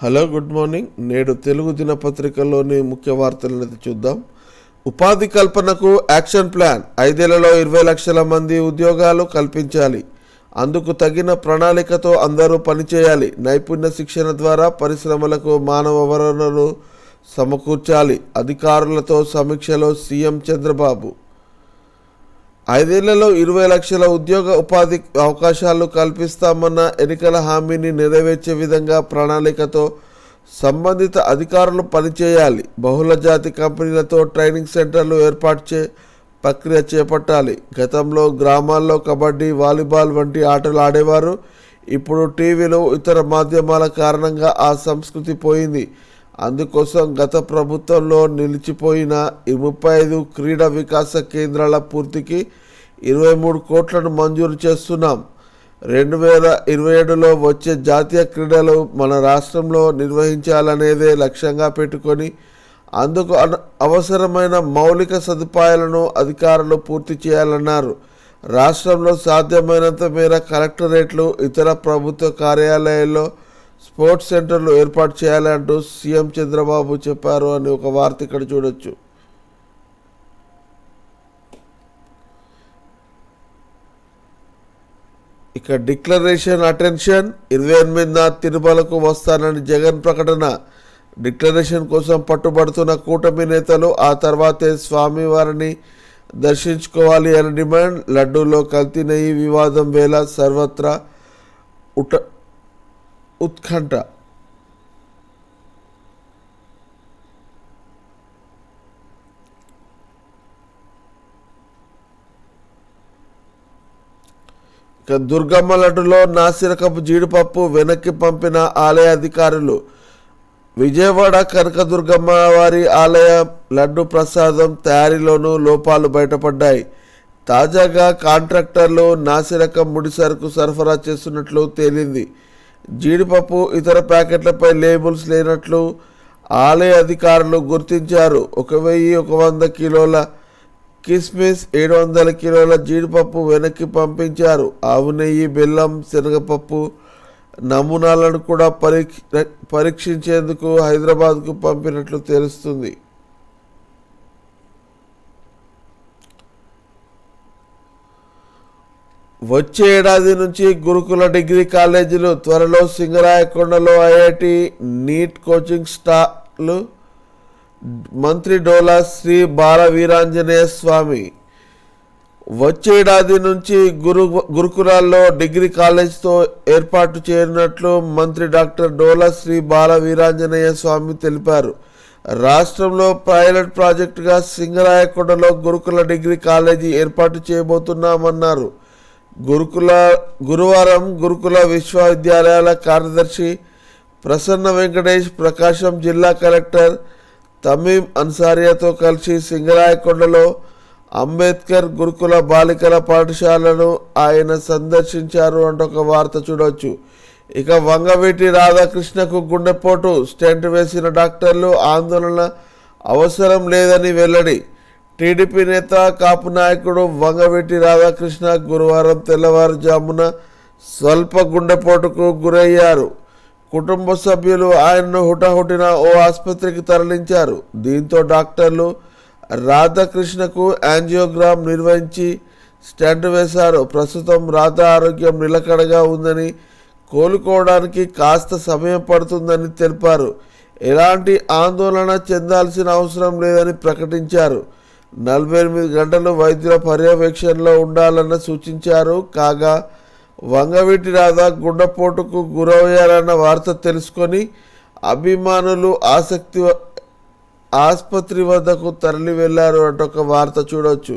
Hello, good morning. నేడు తెలుగు దినపత్రికల్లోని ముఖ్య వార్తలను చూద్దాం. ఉపాధి కల్పనకు యాక్షన్ ప్లాన్. 5 ఏళ్లలో 20 లక్షల మంది ఉద్యోగాలు కల్పించాలి. అందుకు తగిన ప్రణాళికతో అందరూ పనిచేయాలి. నైపుణ్య శిక్షణ ద్వారా పరిశ్రమలకు మానవ వనరులను సమకూర్చాలి. అధికారులతో సమీక్షలో సీఎం చంద్రబాబు. 5 ఏళ్లలో 20 లక్షల ఉపాధి అవకాశాలు కల్పిస్తామన్న ఎన్నికల హామీని నెరవేర్చే విధంగా ప్రణాళికతో సంబంధిత అధికారులు పనిచేయాలి. బహుళజాతి కంపెనీలతో ట్రైనింగ్ సెంటర్లు ఏర్పాటు ప్రక్రియ చేపట్టాలి. గతంలో గ్రామాల్లో కబడ్డీ, వాలీబాల్ వంటి ఆటలు ఆడేవారు. ఇప్పుడు టీవీలు, ఇతర మాధ్యమాల కారణంగా ఆ సంస్కృతి పోయింది. అందుకోసం గత ప్రభుత్వంలో నిలిచిపోయిన 35 క్రీడా వికాస కేంద్రాల పూర్తికి 23 కోట్లను మంజూరు చేస్తున్నాం. 2027లో వచ్చే జాతీయ క్రీడలు మన రాష్ట్రంలో నిర్వహించాలనేదే లక్ష్యంగా పెట్టుకొని అందుకు అవసరమైన మౌలిక సదుపాయాలను అధికారులు పూర్తి చేయాలన్నారు. రాష్ట్రంలో సాధ్యమైనంత మేర కలెక్టరేట్లు, ఇతర ప్రభుత్వ కార్యాలయాల్లో స్పోర్ట్స్ సెంటర్లు ఏర్పాటు చేయాలంటూ సీఎం చంద్రబాబు చెప్పారు అని ఒక వార్త ఇక్కడ చూడొచ్చు. ఇక డిక్లరేషన్ అటెన్షన్. 28న తిరుమలకు వస్తానని జగన్ ప్రకటన. డిక్లరేషన్ కోసం పట్టుబడుతున్న కూటమి నేతలు ఆ తర్వాతే స్వామివారిని దర్శించుకోవాలి అని డిమాండ్. లడ్డూలో కల్తీ నెయ్యి వివాదం వేళ సర్వత్రా ఉత్కంఠ. ఇక దుర్గమ్మ లడ్డులో నాసిరకపు జీడిపప్పు వెనక్కి పంపిన ఆలయ అధికారులు. విజయవాడ కనకదుర్గమ్మ వారి ఆలయ లడ్డు ప్రసాదం తయారీలోనూ లోపాలు బయటపడ్డాయి. తాజాగా కాంట్రాక్టర్లు నాసిరకం ముడిసరుకు సరఫరా చేస్తున్నట్లు తేలింది. జీడిపప్పు, ఇతర ప్యాకెట్లపై లేబుల్స్ లేనట్లు ఆలయ అధికారులు గుర్తించారు. 1100 కిలోల కిస్మిస్, 700 కిలోల జీడిపప్పు వెనక్కి పంపించారు. ఆవు నెయ్యి, బెల్లం, శనగపప్పు నమూనాలను కూడా పరీక్షించేందుకు హైదరాబాద్కు పంపినట్లు తెలుస్తుంది. వచ్చే ఏడాది నుంచి గురుకుల డిగ్రీ కాలేజీలు. త్వరలో సింగరాయకొండలో ఐఐటి, నీట్ కోచింగ్ స్టార్లు. మంత్రి డోలా శ్రీ బాల వీరాంజనేయ స్వామి. వచ్చేడాది నుంచి గురుకులాల్లో డిగ్రీ కాలేజ్తో ఏర్పాటు చేయనున్నట్లు మంత్రి డాక్టర్ డోలా శ్రీ బాల వీరాంజనేయ స్వామి తెలిపారు. రాష్ట్రంలో పైలట్ ప్రాజెక్టుగా సింగరాయకొండలో గురుకుల డిగ్రీ కాలేజీ ఏర్పాటు చేయబోతున్నామన్నారు. గురువారం గురుకుల విశ్వవిద్యాలయాల కార్యదర్శి ప్రసన్న వెంకటేష్, ప్రకాశం జిల్లా కలెక్టర్ తమీం అన్సారియాతో కలిసి సింగరాయకొండలో అంబేద్కర్ గురుకుల బాలికల పాఠశాలను ఆయన సందర్శించారు అంటూ ఒక వార్త చూడవచ్చు. ఇక వంగవీటి రాధాకృష్ణకు గుండెపోటు. స్టెంట్ వేసిన డాక్టర్లు ఆందోళన అవసరం లేదని వెల్లడి. టీడీపీ నేత, కాపు నాయకుడు వంగవీటి రాధాకృష్ణ గురువారం తెల్లవారుజామున స్వల్ప గుండెపోటుకు గురయ్యారు. కుటుంబ సభ్యులు ఆయనను హుటాహుటిన ఓ ఆసుపత్రికి తరలించారు. దీంతో డాక్టర్లు రాధాకృష్ణకు యాంజియోగ్రామ్ నిర్వహించి స్టెంట్ వేశారు. ప్రస్తుతం రాధా ఆరోగ్యం నిలకడగా ఉందని, కోలుకోవడానికి కాస్త సమయం పడుతుందని తెలిపారు. ఎలాంటి ఆందోళన చెందాల్సిన అవసరం లేదని ప్రకటించారు. 48 గంటలు వైద్యుల పర్యవేక్షణలో ఉండాలని సూచించారు. కాగా వంగవీటి రాధ గుండెపోటుకు గురయ్యారన్న వార్త తెలుసుకొని అభిమానులు ఆసుపత్రి వద్దకు తరలి వెళ్లారు అంటూ ఒక వార్త చూడవచ్చు.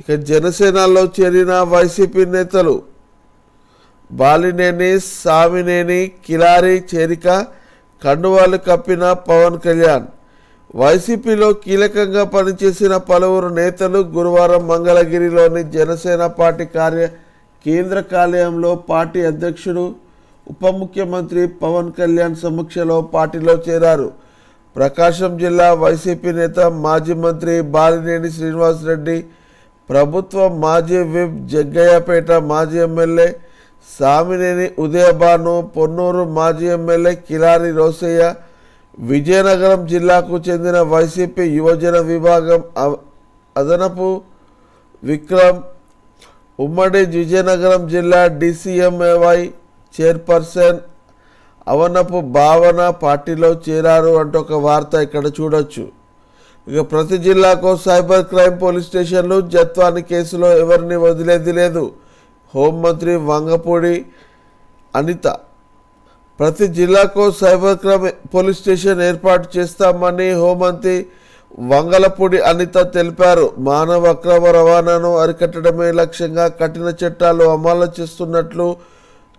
ఇక జనసేనలో చేరిన వైసీపీ నేతలు బాలినేని, సామినేని, కిలారి చేరిక. కండువాలు కప్పిన పవన్ కళ్యాణ్. వైసీపీలో కీలకంగా పనిచేసిన పలువురు నేతలు గురువారం మంగళగిరిలోని జనసేన పార్టీ కేంద్ర కార్యాలయంలో పార్టీ అధ్యక్షుడు, ఉప ముఖ్యమంత్రి పవన్ కళ్యాణ్ సమక్షంలో పార్టీలో చేరారు. ప్రకాశం జిల్లా వైసీపీ నేత, మాజీ మంత్రి బాలినేని శ్రీనివాసరెడ్డి, ప్రభుత్వ మాజీ విప్ జగ్గయ్యపేట మాజీ ఎమ్మెల్యే సామినేని ఉదయభాను, పొన్నూరు మాజీ ఎమ్మెల్యే కిలారి రోసయ్య, విజయనగరం జిల్లాకు చెందిన వైసీపీ యువజన విభాగం అదనపు విక్రమ్, ఉమ్మడి విజయనగరం జిల్లా DCMAY చైర్పర్సన్ అవనపు భావన పార్టీలో చేరారు అంటూ ఒక వార్త ఇక్కడ చూడొచ్చు. ఇక ప్రతి జిల్లాకు సైబర్ క్రైమ్ పోలీస్ స్టేషన్లు, జత్వాని కేసులో ఎవరిని వదిలేది లేదు. హోంమంత్రి వంగపూడి అనిత ప్రతి జిల్లాకు సైబర్ క్రైమ్ పోలీస్ స్టేషన్ ఏర్పాటు చేస్తామని హోంమంత్రి వంగలపూడి అనిత తెలిపారు. మానవ అక్రమ రవాణాను అరికట్టడమే లక్ష్యంగా కఠిన చట్టాలు అమలు చేస్తున్నట్లు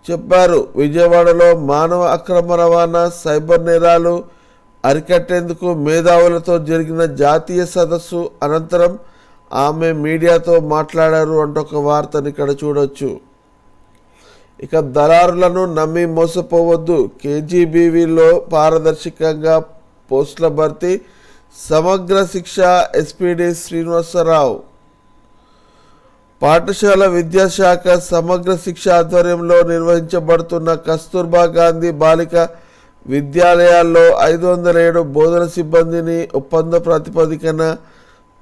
చెప్పారు. విజయవాడలో మానవ అక్రమ రవాణా, సైబర్ నేరాలు అరికట్టేందుకు మేధావులతో జరిగిన జాతీయ సదస్సు అనంతరం ఆమె మీడియాతో మాట్లాడారు అంటూ ఒక వార్తను ఇక్కడ చూడొచ్చు. ఇక దళారులను నమ్మి మోసపోవద్దు. KGBVలో పారదర్శకంగా పోస్టుల భర్తీ, సమగ్ర శిక్ష SPD శ్రీనివాసరావు. పాఠశాల విద్యాశాఖ సమగ్ర శిక్ష ఆధ్వర్యంలో నిర్వహించబడుతున్న కస్తూర్బా గాంధీ బాలిక విద్యాలయాల్లో 507 బోధన సిబ్బందిని ఒప్పంద ప్రాతిపదికన,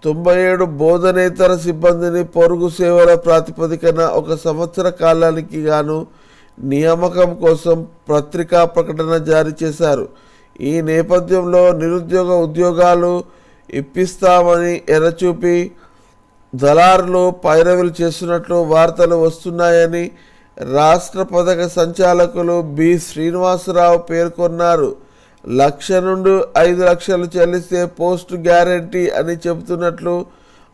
97 బోధనేతర సిబ్బందిని పొరుగు సేవల ప్రాతిపదికన 1 సంవత్సర కాలానికి గాను నియామకం కోసం పత్రికా ప్రకటన జారీ చేశారు. ఈ నేపథ్యంలో నిరుద్యోగ ఉద్యోగాలు ఇప్పిస్తామని ఎరచూపి దళారులు పైరవీలు చేస్తున్నట్లు వార్తలు వస్తున్నాయని రాష్ట్ర పథక సంచాలకులు B శ్రీనివాసరావు పేర్కొన్నారు. 1,00,000 నుండి 5 లక్షలు చెల్లిస్తే పోస్ట్ గ్యారంటీ అని చెబుతున్నట్లు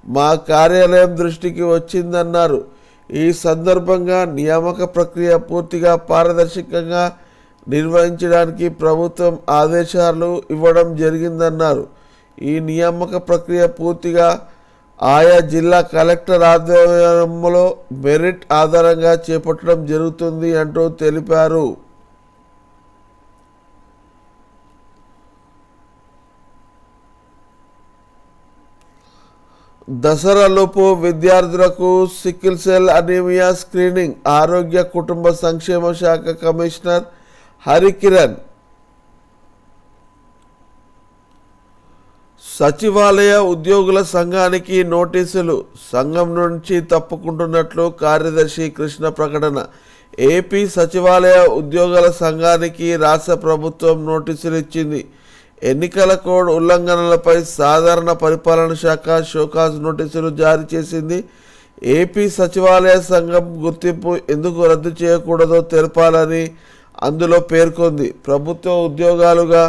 మా కార్యాలయం దృష్టికి వచ్చిందన్నారు. ఈ సందర్భంగా నియామక ప్రక్రియ పూర్తిగా పారదర్శకంగా నిర్వహించడానికి ప్రభుత్వం ఆదేశాలు ఇవ్వడం జరిగిందన్నారు. ఈ నియామక ప్రక్రియ పూర్తిగా ఆయా జిల్లా కలెక్టర్ ఆధ్వర్యంలో మెరిట్ ఆధారంగా చేపట్టడం జరుగుతుంది అంటూ తెలిపారు. దసరాలోపు విద్యార్థులకు సికిల్ సెల్ అనీమియా స్క్రీనింగ్ ఆరోగ్య కుటుంబ సంక్షేమ శాఖ కమిషనర్ హరికిరణ్. సచివాలయ ఉద్యోగుల సంఘానికి నోటీసులు, సంఘం నుంచి తప్పుకుంటున్నట్లు కార్యదర్శి కృష్ణ ప్రకటన. ఏపీ సచివాలయ ఉద్యోగుల సంఘానికి రాష్ట్ర ప్రభుత్వం నోటీసులు ఇచ్చింది. ఎన్నికల కోడ్ ఉల్లంఘనలపై సాధారణ పరిపాలన శాఖ షోకాజ్ నోటీసులు జారీ చేసింది. ఏపీ సచివాలయ సంఘం గుర్తింపు ఎందుకు రద్దు చేయకూడదో తెలపాలని అందులో పేర్కొంది. ప్రభుత్వ ఉద్యోగాలుగా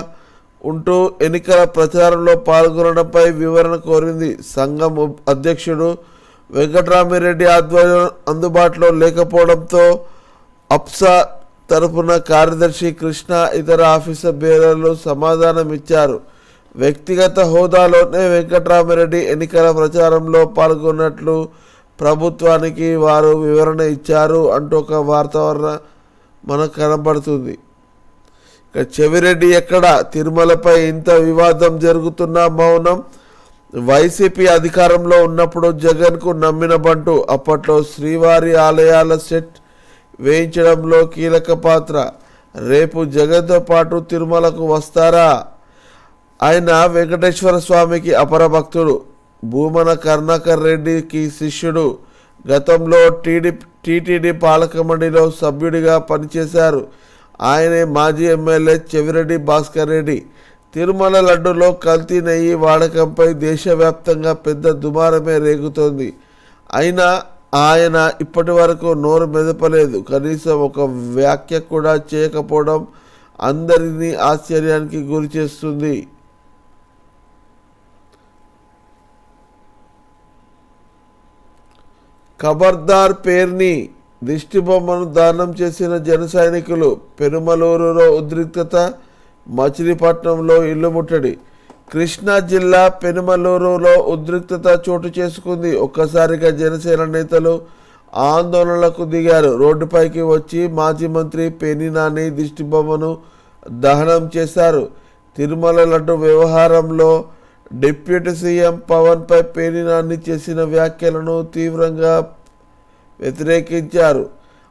ఉంటూ ఎన్నికల ప్రచారంలో పాల్గొనడంపై వివరణ కోరింది. సంఘం అధ్యక్షుడు వెంకట్రామిరెడ్డి ఆధ్వర్యం అందుబాటులో లేకపోవడంతో అప్సా తరపున కార్యదర్శి కృష్ణ, ఇతర ఆఫీసర్ బేరర్లు సమాధానం ఇచ్చారు. వ్యక్తిగత హోదాలోనే వెంకట్రామిరెడ్డి ఎన్నికల ప్రచారంలో పాల్గొన్నట్లు ప్రభుత్వానికి వారు వివరణ ఇచ్చారు అంటూ ఒక వాతావరణం మనకు కనబడుతుంది. చెవిరెడ్డి ఎక్కడ? తిరుమలపై ఇంత వివాదం జరుగుతున్న మౌనం. వైసీపీ అధికారంలో ఉన్నప్పుడు జగన్కు నమ్మిన బంటు. అప్పట్లో శ్రీవారి ఆలయాల సెట్ వేయించడంలో కీలక పాత్ర. రేపు జగన్తో పాటు తిరుమలకు వస్తారా? ఆయన వెంకటేశ్వర స్వామికి అపర భక్తుడు. భూమన కరుణాకర్ రెడ్డికి శిష్యుడు. గతంలో టీటీడీ పాలక మండలిలో సభ్యుడిగా పనిచేశారు. ఆయనే మాజీ ఎమ్మెల్యే చెవిరెడ్డి భాస్కర్ రెడ్డి. తిరుమల లడ్డులో కల్తీ నెయ్యి వాడకంపై దేశవ్యాప్తంగా పెద్ద దుమారమే రేగుతోంది. అయినా ఆయన ఇప్పటి వరకు నోరు మెదపలేదు. కనీసం ఒక వ్యాఖ్య కూడా చేయకపోవడం అందరినీ ఆశ్చర్యానికి గురి చేస్తుంది. ఖబర్దార్ పేర్ని దిష్టిబొమ్మను దానం చేసిన జన సైనికులు. పెనుమలూరులో ఉద్రిక్తత, మచిలీపట్నంలో ఇల్లు ముట్టడి. కృష్ణా జిల్లా పెనుమలూరులో ఉద్రిక్తత చోటు చేసుకుంది. ఒక్కసారిగా జనసేన నేతలు ఆందోళనలకు దిగారు. రోడ్డుపైకి వచ్చి మాజీ మంత్రి పేర్ని నాని దిష్టిబొమ్మను దహనం చేశారు. తిరుమల లడ్డు వ్యవహారంలో డిప్యూటీ సీఎం పవన్పై పేర్ని నాని చేసిన వ్యాఖ్యలను తీవ్రంగా వ్యతిరేకించారు.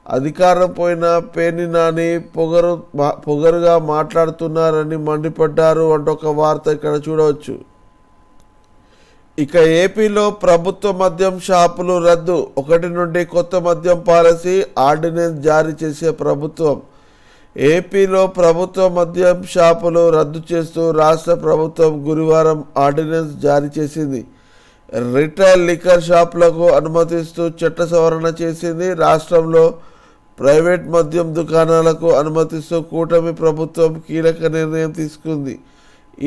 అధికారం పోయిన పేర్ని నాని పొగరుగా మాట్లాడుతున్నారని మండిపడ్డారు అంటూ ఒక వార్త ఇక్కడ చూడవచ్చు. ఇక ఏపీలో ప్రభుత్వ మద్యం షాపులు రద్దు. 1 నుండి కొత్త మద్యం పాలసీ ఆర్డినెన్స్ జారీ చేసే ప్రభుత్వం. ఏపీలో ప్రభుత్వ మద్యం షాపులు రద్దు చేస్తూ రాష్ట్ర ప్రభుత్వం గురువారం ఆర్డినెన్స్ జారీ చేసింది. రిటైల్ లిక్కర్ షాపులకు అనుమతిస్తూ చట్ట సవరణ చేసింది. రాష్ట్రంలో ప్రైవేట్ మద్యం దుకాణాలకు అనుమతిస్తూ కూటమి ప్రభుత్వం కీలక నిర్ణయం తీసుకుంది.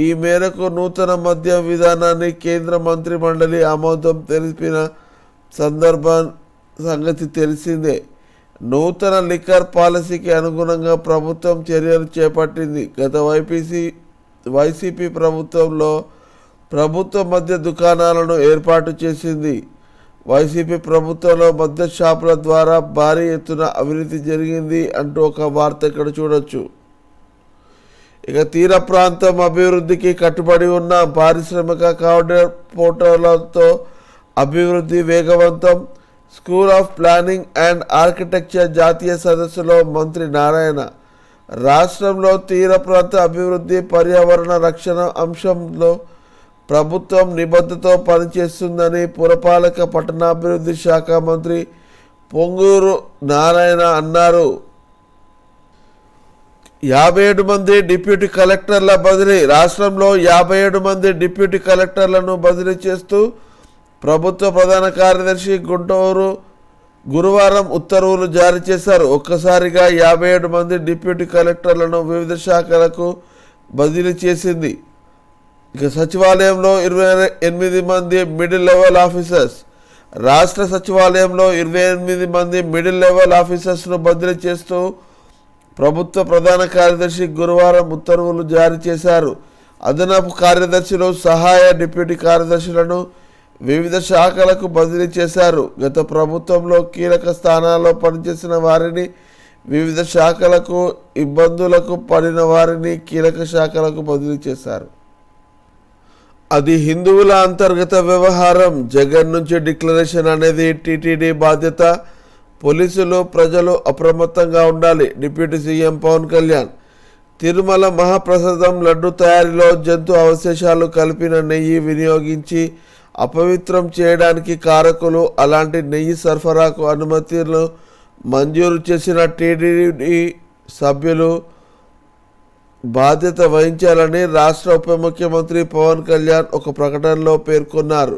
ఈ మేరకు నూతన మద్యం విధానాన్ని కేంద్ర మంత్రి మండలి ఆమోదం తెలిపిన సంగతి తెలిసిందే. నూతన లిక్కర్ పాలసీకి అనుగుణంగా ప్రభుత్వం చర్యలు చేపట్టింది. గత వైసీపీ ప్రభుత్వంలో ప్రభుత్వ మద్య దుకాణాలను ఏర్పాటు చేసింది. వైసీపీ ప్రభుత్వంలో మద్య షాపుల ద్వారా భారీ ఎత్తున అవినీతి జరిగింది అంటూ ఒక వార్త ఇక్కడ చూడొచ్చు. ఇక తీర ప్రాంతం అభివృద్ధికి కట్టుబడి ఉన్న పారిశ్రామిక కారిడార్ పోర్టలతో అభివృద్ధి వేగవంతం. School of planning and architecture జాతీయ సదస్సులో మంత్రి నారాయణ రాష్ట్రంలో తీర ప్రాంత అభివృద్ధి పర్యావరణ రక్షణ అంశంలో ప్రభుత్వం నిబద్ధతతో పనిచేస్తుందని పురపాలక పట్టణాభివృద్ధి శాఖ మంత్రి పొంగూరు నారాయణ అన్నారు. 57 మంది డిప్యూటీ కలెక్టర్ల బదిలీ. రాష్ట్రంలో 57 మంది డిప్యూటీ కలెక్టర్లను బదిలీ చేస్తూ ప్రభుత్వ ప్రధాన కార్యదర్శి గుంటూరు గురువారం ఉత్తర్వులు జారీ చేశారు. ఒక్కసారిగా 57 మంది డిప్యూటీ కలెక్టర్లను వివిధ శాఖలకు బదిలీ చేసింది. ఇక సచివాలయంలో 28 మంది మిడిల్ లెవెల్ ఆఫీసర్స్. రాష్ట్ర సచివాలయంలో 28 మంది మిడిల్ లెవెల్ ఆఫీసర్స్ను బదిలీ చేస్తూ ప్రభుత్వ ప్రధాన కార్యదర్శి గురువారం ఉత్తర్వులు జారీ చేశారు. అదనపు కార్యదర్శులు, సహాయ డిప్యూటీ కార్యదర్శులను వివిధ శాఖలకు బదిలీ చేశారు. గత ప్రభుత్వంలో కీలక స్థానాల్లో పనిచేసిన వారిని వివిధ శాఖలకు, ఇబ్బందులకు పడిన వారిని కీలక శాఖలకు బదిలీ చేశారు. అది హిందువుల అంతర్గత వ్యవహారం. జగన్ నుంచి డిక్లరేషన్ అనేది టీటీడీ బాధ్యత. పోలీసులు, ప్రజలు అప్రమత్తంగా ఉండాలి. Deputy CM Pawan Kalyan. తిరుమల మహాప్రసాదం లడ్డు తయారీలో జంతు అవశేషాలు కలిపిన నెయ్యి వినియోగించి అపవిత్రం చేయడానికి కారకులు. అలాంటి నెయ్యి సరఫరాకు అనుమతులు మంజూరు చేసిన టీటీడీ సభ్యులు బాధ్యత వహించాలని రాష్ట్ర ఉప ముఖ్యమంత్రి పవన్ కళ్యాణ్ ఒక ప్రకటనలో పేర్కొన్నారు.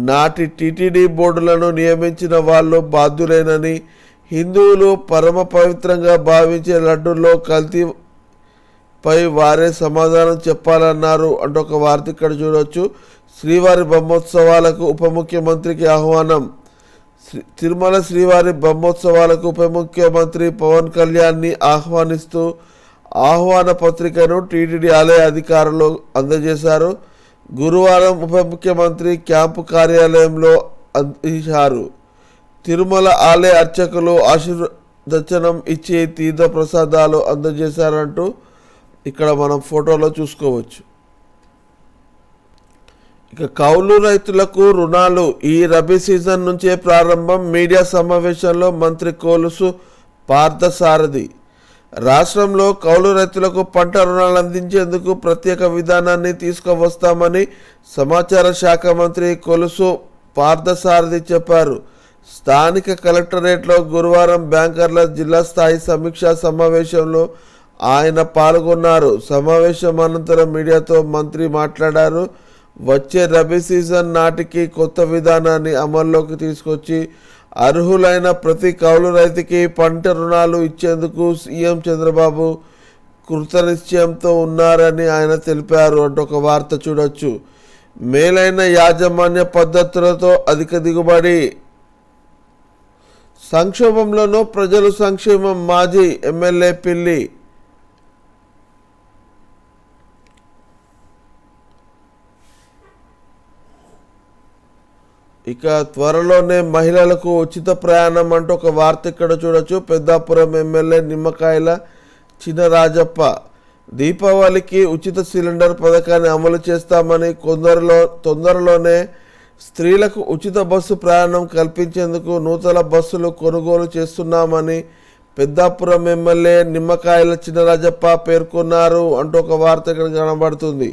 నాటి టీటీడీ బోర్డులను నియమించిన వాళ్ళు బాధ్యులేనని, హిందువులు పరమ పవిత్రంగా భావించే లడ్డూల్లో కల్తీపై వారే సమాధానం చెప్పాలన్నారు అంటూ ఒక వార్త ఇక్కడ చూడవచ్చు. శ్రీవారి బ్రహ్మోత్సవాలకు ఉప ముఖ్యమంత్రికి ఆహ్వానం. తిరుమల శ్రీవారి బ్రహ్మోత్సవాలకు ఉప ముఖ్యమంత్రి పవన్ కళ్యాణ్ని ఆహ్వానిస్తూ ఆహ్వాన పత్రికను టీటీడీ ఆలయ అధికారులు అందజేశారు. గురువారం ఉప ముఖ్యమంత్రి క్యాంపు కార్యాలయంలో అందించారు. తిరుమల ఆలయ అర్చకులు ఆశీర్వచనం ఇచ్చి తీర్థ ప్రసాదాలు అందజేశారంటూ ఇక్కడ మనం ఫోటోలో చూసుకోవచ్చు. ఇక కౌలు రైతులకు రుణాలు ఈ రబీ సీజన్ నుంచే ప్రారంభం. మీడియా సమావేశంలో మంత్రి కొలుసు పార్థసారథి. రాష్ట్రంలో కౌలు రైతులకు పంట రుణాలు అందించేందుకు ప్రత్యేక విధానాన్ని తీసుకువస్తామని సమాచార శాఖ మంత్రి కొలుసు పార్థసారథి చెప్పారు. స్థానిక కలెక్టరేట్లో గురువారం బ్యాంకర్ల జిల్లా స్థాయి సమీక్షా సమావేశంలో ఆయన పాల్గొన్నారు. సమావేశం అనంతరం మీడియాతో మంత్రి మాట్లాడారు. వచ్చే రబీ సీజన్ నాటికి కొత్త విధానాన్ని అమల్లోకి తీసుకొచ్చి అర్హులైన ప్రతి కౌలు రైతుకి పంట రుణాలు ఇచ్చేందుకు సీఎం చంద్రబాబు కృతనిశ్చయంతో ఉన్నారని ఆయన తెలిపారు అంటూ ఒక వార్త చూడొచ్చు. మేలైన యాజమాన్య పద్ధతులతో అధిక దిగుబడి. సంక్షోభంలోనూ ప్రజలు సంక్షేమం. మాజీ ఎమ్మెల్యే పిల్లి. ఇక త్వరలోనే మహిళలకు ఉచిత ప్రయాణం అంటూ ఒక వార్త ఇక్కడ చూడొచ్చు. పెద్దాపురం ఎమ్మెల్యే నిమ్మకాయల చినరాజప్ప. దీపావళికి ఉచిత సిలిండర్ పథకాన్ని అమలు చేస్తామని తొందరలోనే స్త్రీలకు ఉచిత బస్సు ప్రయాణం కల్పించేందుకు నూతన బస్సులు కొనుగోలు చేస్తున్నామని పెద్దాపురం ఎమ్మెల్యే నిమ్మకాయల చినరాజప్ప పేర్కొన్నారు అంటూ ఒక వార్త ఇక్కడ కనబడుతుంది.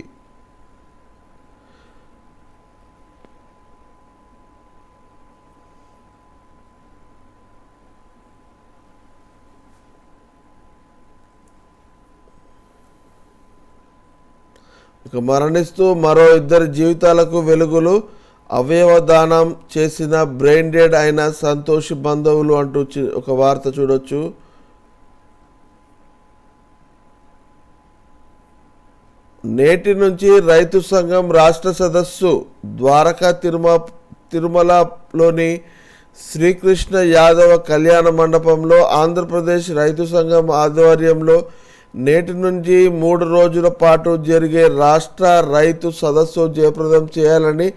ఇక మరణిస్తూ మరో 2 జీవితాలకు వెలుగులు, అవయవ దానం చేసిన బ్రెయిన్ డెడ్ అయిన సంతోష్ బంధువులు అంటూ ఒక వార్త చూడొచ్చు. నేటి నుంచి రైతు సంఘం రాష్ట్ర సదస్సు ద్వారకా తిరుమలలోని శ్రీకృష్ణ యాదవ కళ్యాణ మండపంలో ఆంధ్రప్రదేశ్ రైతు సంఘం ఆధ్వర్యంలో నేటి నుంచి 3 రోజుల పాటు జరిగే రాష్ట్ర రైతు సదస్సు జయప్రదం చేయాలని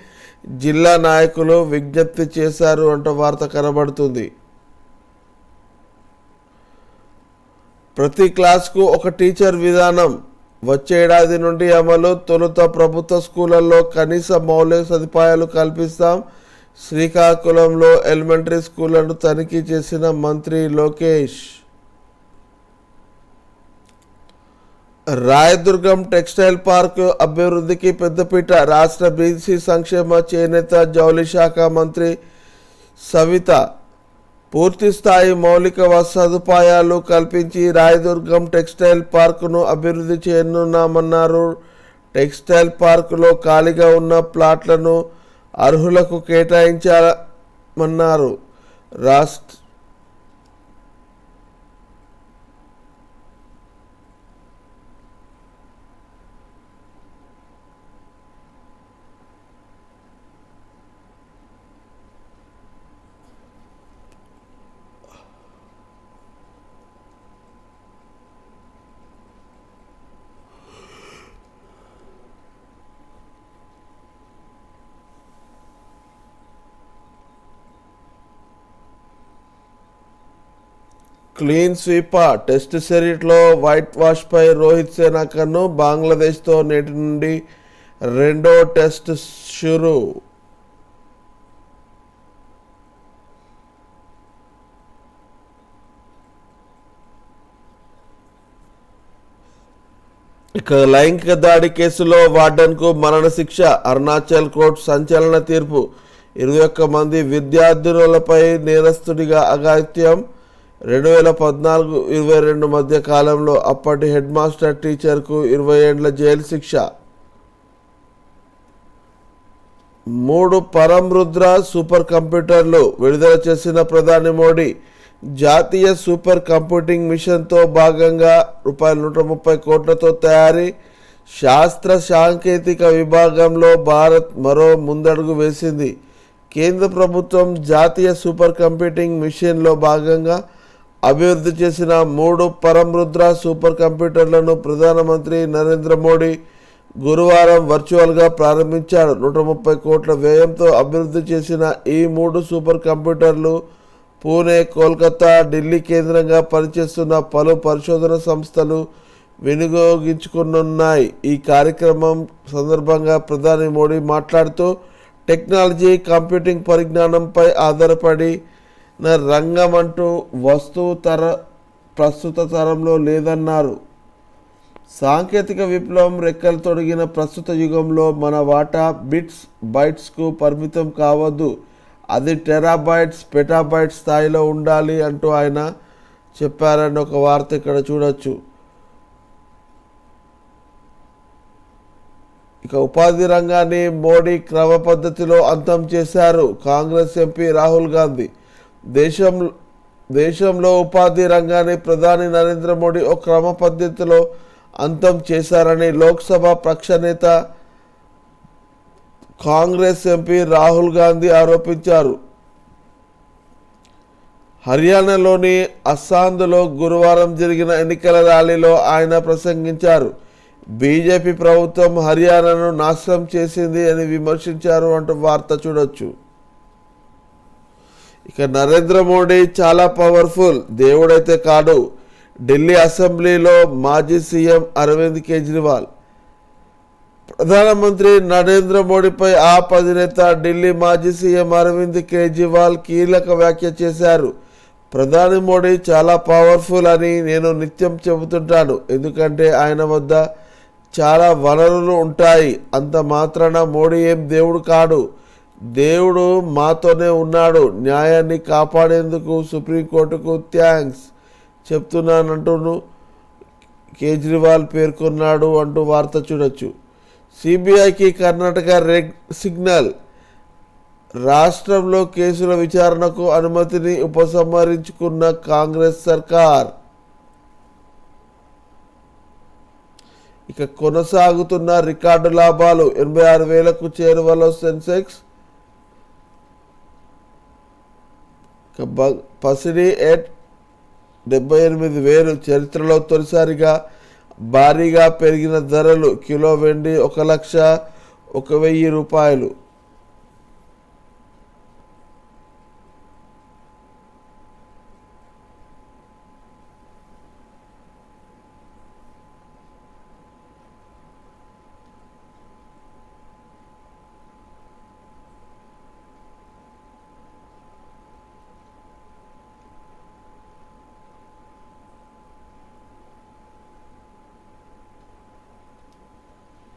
జిల్లా నాయకులు విజ్ఞప్తి చేశారు అంటూ వార్త కనబడుతుంది. ప్రతి క్లాస్కు ఒక టీచర్ విధానం వచ్చే ఏడాది నుండి అమలు. తొలుత ప్రభుత్వ స్కూళ్లలో కనీస మౌలిక సదుపాయాలు కల్పిస్తాం. శ్రీకాకుళంలో ఎలిమెంటరీ స్కూళ్లను తనిఖీ చేసిన మంత్రి లోకేష్. రాయదుర్గం టెక్స్టైల్ పార్క్ అభివృద్ధికి పెద్దపీట. రాష్ట్ర బీసీ సంక్షేమ చేనేత జౌళి శాఖ మంత్రి సవిత పూర్తి స్థాయి మౌలిక సదుపాయాలు కల్పించి రాయదుర్గం టెక్స్టైల్ పార్కును అభివృద్ధి చేయనున్నామన్నారు. టెక్స్టైల్ పార్కులో ఖాళీగా ఉన్న ప్లాట్లను అర్హులకు కేటాయించామన్నారు. రాష్ట్ర క్లీన్ స్వీప్ టెస్ట్ సిరీస్లో వైట్ వాష్పై రోహిత్ సేన కన్ను. బంగ్లాదేశ్తో నేటి నుండి 2వ టెస్ట్ షురూ. ఇక లైంగిక దాడి కేసులో వార్డెన్కు మరణశిక్ష. అరుణాచల్ కోర్టు సంచలన తీర్పు. 21 మంది విద్యార్థులపై నేరస్తుడిగా అఘాయిత్యం. 2014-22 మధ్య కాలంలో అప్పటి హెడ్ మాస్టర్ టీచర్కు 20 ఏళ్ల జైలు శిక్ష. 3 పరం రుద్ర సూపర్ కంప్యూటర్లు విడుదల చేసిన ప్రధాని మోడీ. జాతీయ సూపర్ కంప్యూటింగ్ మిషన్తో భాగంగా ₹130 కోట్లతో తయారీ. శాస్త్ర సాంకేతిక విభాగంలో భారత్ మరో ముందడుగు వేసింది. కేంద్ర ప్రభుత్వం జాతీయ సూపర్ కంప్యూటింగ్ మిషన్లో భాగంగా అభివృద్ధి చేసిన 3 పరం రుద్ర సూపర్ కంప్యూటర్లను ప్రధానమంత్రి నరేంద్ర మోడీ గురువారం వర్చువల్గా ప్రారంభించారు. 130 కోట్ల వ్యయంతో అభివృద్ధి చేసిన ఈ 3 సూపర్ కంప్యూటర్లు పూణే, కోల్కతా, ఢిల్లీ కేంద్రంగా పనిచేస్తున్న పలు పరిశోధన సంస్థలు వినియోగించుకున్నాయి. ఈ కార్యక్రమం సందర్భంగా ప్రధాని మోడీ మాట్లాడుతూ టెక్నాలజీ, కంప్యూటింగ్ పరిజ్ఞానంపై ఆధారపడిన రంగం అంటూ ప్రస్తుత తరంలో లేదన్నారు. సాంకేతిక విప్లవం రెక్కలు తొడిగిన ప్రస్తుత యుగంలో మన వాటా బిట్స్, బైట్స్కు పరిమితం కావద్దు. అది టెరాబైట్స్, పెటాబైట్స్ స్థాయిలో ఉండాలి అంటూ ఆయన చెప్పారని ఒక వార్త ఇక్కడ చూడొచ్చు. ఇక ఉపాధి రంగాన్ని మోడీ క్రమ పద్ధతిలో అంతం చేశారు. కాంగ్రెస్ ఎంపీ రాహుల్ గాంధీ దేశంలో ఉపాధి రంగాన్ని ప్రధాని నరేంద్ర మోడీ ఒక క్రమ పద్ధతిలో అంతం చేశారని లోక్సభ పక్ష నేత కాంగ్రెస్ ఎంపీ రాహుల్ గాంధీ ఆరోపించారు. హర్యానాలోని అస్సాంలో గురువారం జరిగిన ఎన్నికల ర్యాలీలో ఆయన ప్రసంగించారు. బీజేపీ ప్రభుత్వం హర్యానాను నాశనం చేసింది అని విమర్శించారు అంటూ వార్త చూడొచ్చు. ఇక నరేంద్ర మోడీ చాలా పవర్ఫుల్, దేవుడైతే కాడు. ఢిల్లీ అసెంబ్లీలో మాజీ సీఎం అరవింద్ కేజ్రీవాల్ ప్రధానమంత్రి నరేంద్ర మోడీపై ఆప్ అధినేత ఢిల్లీ మాజీ సీఎం అరవింద్ కేజ్రీవాల్ కీలక వ్యాఖ్య చేశారు. ప్రధాని మోడీ చాలా పవర్ఫుల్ అని నేను నిత్యం చెబుతుంటాను. ఎందుకంటే ఆయన వద్ద చాలా వనరులు ఉంటాయి. అంత మాత్రాన మోడీ ఏం దేవుడు కాడు. దేవుడు మాతోనే ఉన్నాడు. న్యాయాన్ని కాపాడేందుకు సుప్రీంకోర్టుకు థ్యాంక్స్ చెప్తున్నానంటూ కేజ్రీవాల్ పేర్కొన్నాడు అంటూ వార్త చూడొచ్చు. సిబిఐకి కర్ణాటక రెడ్ సిగ్నల్. రాష్ట్రంలో కేసుల విచారణకు అనుమతిని ఉపసంహరించుకున్న కాంగ్రెస్ సర్కార్. ఇక కొనసాగుతున్న రికార్డు లాభాలు. 86,000కు చేరువలో సెన్సెక్స్. పసిడి ఎట్ 78,000. చరిత్రలో తొలిసారిగా భారీగా పెరిగిన ధరలు. కిలో వెండి 1,01,000 రూపాయలు.